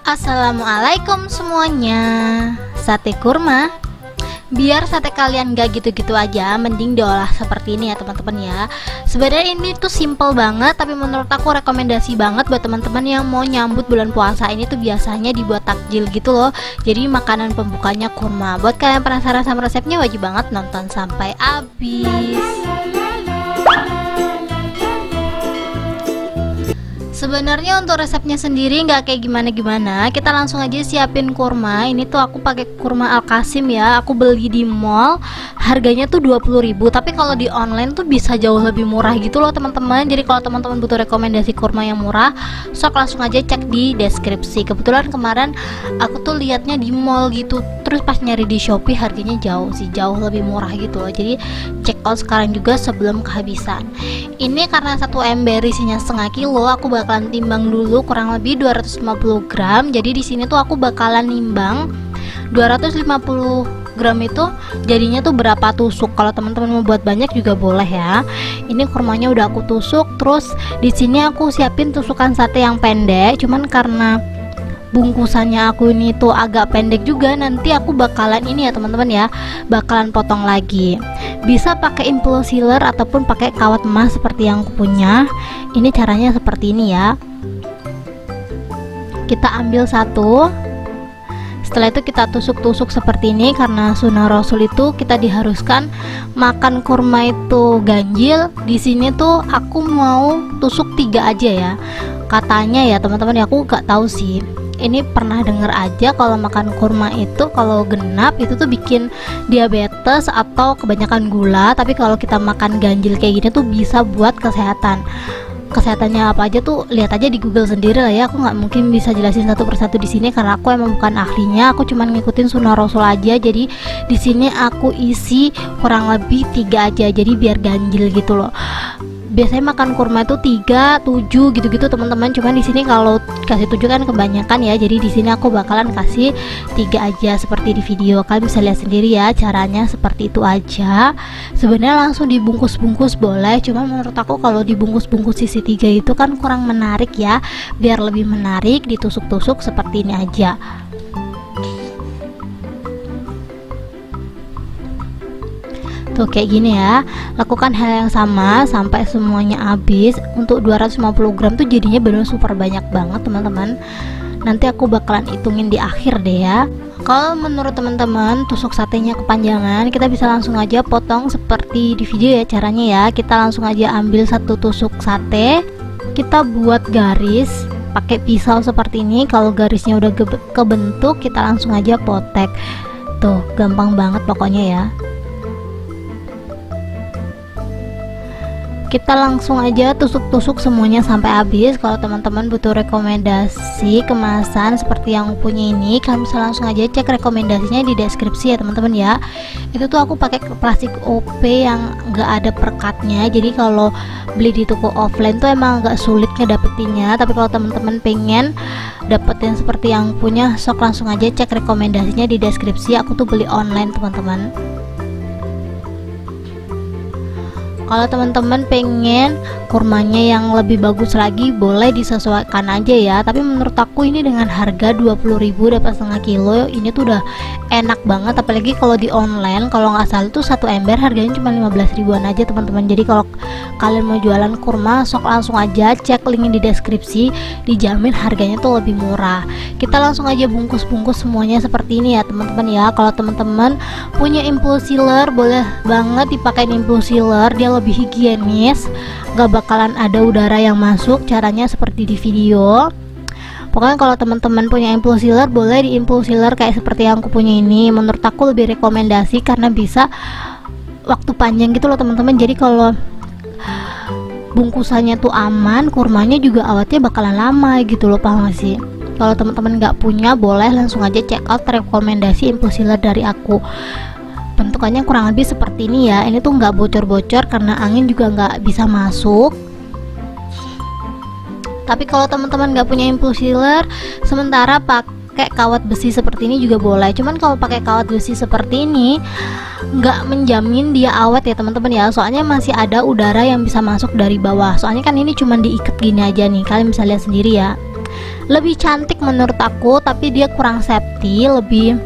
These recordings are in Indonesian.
Assalamualaikum semuanya. Sate kurma. Biar sate kalian gak gitu-gitu aja, mending diolah seperti ini ya teman-teman ya. Sebenarnya ini tuh simple banget, tapi menurut aku rekomendasi banget buat teman-teman yang mau nyambut bulan puasa. Ini tuh biasanya dibuat takjil gitu loh. Jadi makanan pembukanya kurma. Buat kalian penasaran sama resepnya, wajib banget nonton sampai habis. Sebenarnya untuk resepnya sendiri nggak kayak gimana-gimana. Kita langsung aja siapin kurma. Ini tuh aku pakai kurma Al Qasim ya. Aku beli di mall. Harganya tuh 20.000. Tapi kalau di online tuh bisa jauh lebih murah gitu loh teman-teman. Jadi kalau teman-teman butuh rekomendasi kurma yang murah, sok langsung aja cek di deskripsi. Kebetulan kemarin aku tuh liatnya di mall gitu. Terus pas nyari di Shopee harganya jauh lebih murah gitu loh. Jadi check out sekarang juga sebelum kehabisan. Ini karena satu ember isinya setengah kilo, aku bakalan timbang dulu kurang lebih 250 gram. Jadi di sini tuh aku bakalan nimbang 250 gram itu jadinya tuh berapa tusuk. Kalau teman-teman mau buat banyak juga boleh ya. Ini kurmanya udah aku tusuk. Terus di sini aku siapin tusukan sate yang pendek. Cuman karena bungkusannya aku ini tuh agak pendek juga, nanti aku bakalan ini ya teman-teman ya, bakalan potong lagi. Bisa pakai impulse sealer ataupun pakai kawat emas seperti yang aku punya. Ini caranya seperti ini ya. Kita ambil satu. Setelah itu kita tusuk-tusuk seperti ini, karena sunnah Rasul itu kita diharuskan makan kurma itu ganjil. Di sini tuh aku mau tusuk 3 aja ya. Katanya ya teman-teman ya, aku gak tahu sih. Ini pernah denger aja kalau makan kurma itu kalau genap itu tuh bikin diabetes atau kebanyakan gula. Tapi kalau kita makan ganjil kayak gini tuh bisa buat kesehatan. Kesehatannya apa aja tuh lihat aja di Google sendiri lah ya. Aku nggak mungkin bisa jelasin satu persatu di sini karena aku emang bukan ahlinya. Aku cuma ngikutin sunnah Rasul aja. Jadi di sini aku isi kurang lebih 3 aja. Jadi biar ganjil gitu loh. Biasanya makan kurma itu 3, 7 gitu-gitu teman-teman. Cuman di sini kalau kasih 7 kan kebanyakan ya. Jadi di sini aku bakalan kasih 3 aja seperti di video. Kalian bisa lihat sendiri ya caranya seperti itu aja. Sebenarnya langsung dibungkus-bungkus boleh. Cuma menurut aku kalau dibungkus-bungkus sisi 3 itu kan kurang menarik ya. Biar lebih menarik ditusuk-tusuk seperti ini aja. Tuh kayak gini ya. Lakukan hal yang sama sampai semuanya habis. Untuk 250 gram tuh jadinya bener super banyak banget teman-teman. Nanti aku bakalan hitungin di akhir deh ya. Kalau menurut teman-teman tusuk satenya kepanjangan, kita bisa langsung aja potong seperti di video ya caranya ya. Kita langsung aja ambil satu tusuk sate, kita buat garis pakai pisau seperti ini. Kalau garisnya udah kebentuk, kita langsung aja potek. Tuh gampang banget pokoknya ya. Kita langsung aja tusuk-tusuk semuanya sampai habis. Kalau teman-teman butuh rekomendasi kemasan seperti yang punya ini, kalian bisa langsung aja cek rekomendasinya di deskripsi ya teman-teman ya. Itu tuh aku pakai plastik OP yang nggak ada perkatnya. Jadi kalau beli di toko offline tuh emang agak sulit ngedapetinnya. Tapi kalau teman-teman pengen dapetin seperti yang punya, sok langsung aja cek rekomendasinya di deskripsi. Aku tuh beli online teman-teman. Kalau teman-teman pengen kurmanya yang lebih bagus lagi, boleh disesuaikan aja ya. Tapi menurut aku ini dengan harga 20.000 dapat setengah kilo, ini tuh udah enak banget. Apalagi kalau di online, kalau nggak salah tuh satu ember harganya cuma 15 ribuan aja teman-teman. Jadi kalau kalian mau jualan kurma, sok langsung aja cek link di deskripsi, dijamin harganya tuh lebih murah. Kita langsung aja bungkus-bungkus semuanya seperti ini ya teman-teman ya. Kalau teman-teman punya impulse sealer, boleh banget dipakai impulse sealer, dia lebih higienis, gak bakalan ada udara yang masuk. Caranya seperti di video. Pokoknya kalau teman-teman punya impulse sealer, boleh di impulse sealer kayak seperti yang aku punya ini. Menurut aku lebih rekomendasi karena bisa waktu panjang gitu loh teman-teman. Jadi kalau bungkusannya tuh aman, kurmanya juga awetnya bakalan lama gitu loh, paham gak sih? Kalau teman-teman nggak punya, boleh langsung aja check out rekomendasi impulse sealer dari aku. Bentukannya kurang lebih seperti ini ya. Ini tuh nggak bocor-bocor karena angin juga nggak bisa masuk. Tapi kalau teman-teman nggak punya impulse sealer, sementara pakai kawat besi seperti ini juga boleh. Cuman kalau pakai kawat besi seperti ini nggak menjamin dia awet ya teman-teman ya. Soalnya masih ada udara yang bisa masuk dari bawah. Soalnya kan ini cuman diikat gini aja nih, kalian bisa lihat sendiri ya. lebih cantik menurut aku, tapi dia kurang safety, lebih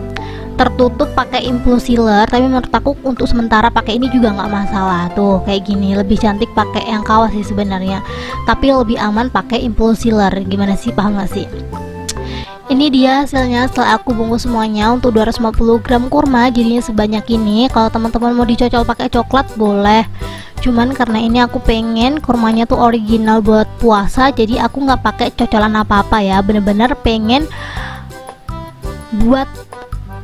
tertutup pakai impulse sealer. Tapi menurut aku untuk sementara pakai ini juga nggak masalah. Tuh kayak gini, lebih cantik pakai yang kawas sih sebenarnya, tapi lebih aman pakai impulse sealer. Gimana sih, paham gak sih? Ini dia hasilnya setelah aku bungkus semuanya untuk 250 gram kurma, jadinya sebanyak ini. Kalau teman-teman mau dicocol pakai coklat boleh, cuman karena ini aku pengen kurmanya tuh original buat puasa, jadi aku nggak pakai cocolan apa-apa ya, bener-bener pengen buat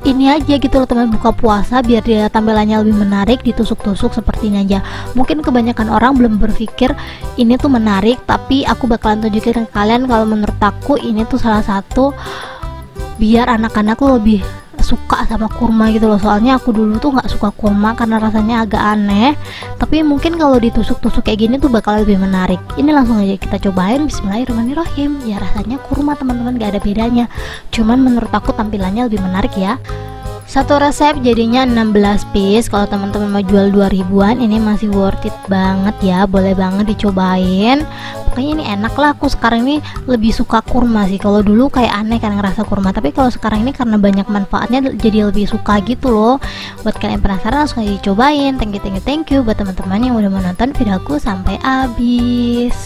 ini aja gitu loh teman, buka puasa biar dia tampilannya lebih menarik, ditusuk-tusuk seperti ini aja. Mungkin kebanyakan orang belum berpikir ini tuh menarik, tapi aku bakalan tunjukin ke kalian kalau menurut aku ini tuh salah satu biar anak-anak tuh lebih suka sama kurma gitu loh. Soalnya aku dulu tuh nggak suka kurma karena rasanya agak aneh, tapi mungkin kalau ditusuk-tusuk kayak gini tuh bakal lebih menarik. Ini langsung aja kita cobain. Bismillahirrahmanirrahim. Ya rasanya kurma teman-teman, gak ada bedanya, cuman menurut aku tampilannya lebih menarik ya. Satu resep jadinya 16 piece. Kalau teman-teman mau jual 2000-an, ini masih worth it banget ya, boleh banget dicobain. Pokoknya ini enak lah. Aku sekarang ini lebih suka kurma sih. Kalau dulu kayak aneh kan ngerasa kurma, tapi kalau sekarang ini karena banyak manfaatnya jadi lebih suka gitu loh. Buat kalian penasaran langsung aja dicobain. Thank you buat teman-teman yang udah menonton video aku sampai habis.